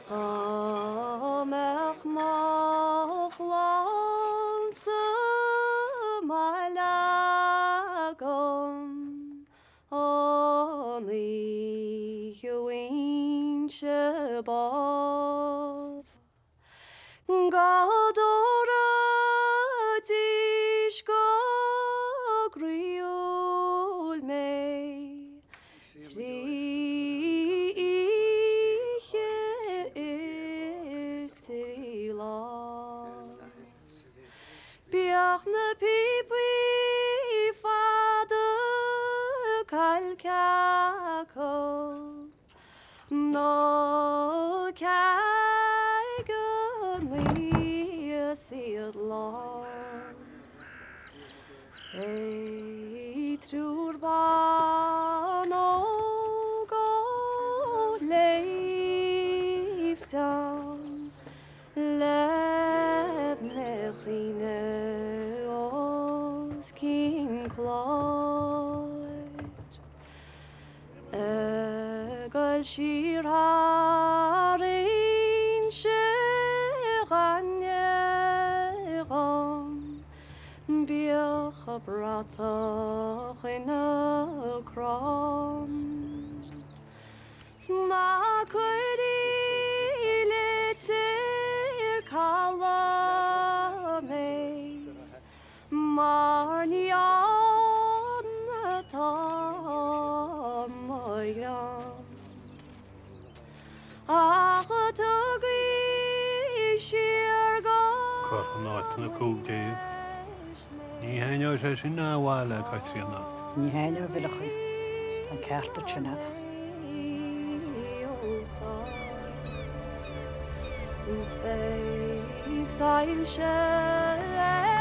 Amach chlann mbeile agam oíche uinse bhfaighinnse dtórróidís croíúil Bíodh na píopaí fada cailceacha nó ceagan siad lán spéitriúr ban ó go leifteán lebnechine os cín chláid egal siar har Inse Ghainimh Bíodh a bratach in a chrán sna cuirí Leitir Caladh Máirtín atá Máirtín ach tugaí siar go Cornáit na cúgdéibh. Ní haineo sé sin ná bhile Caitríona. Ní haineo bhilachí an ceartta trinad. In space I'll share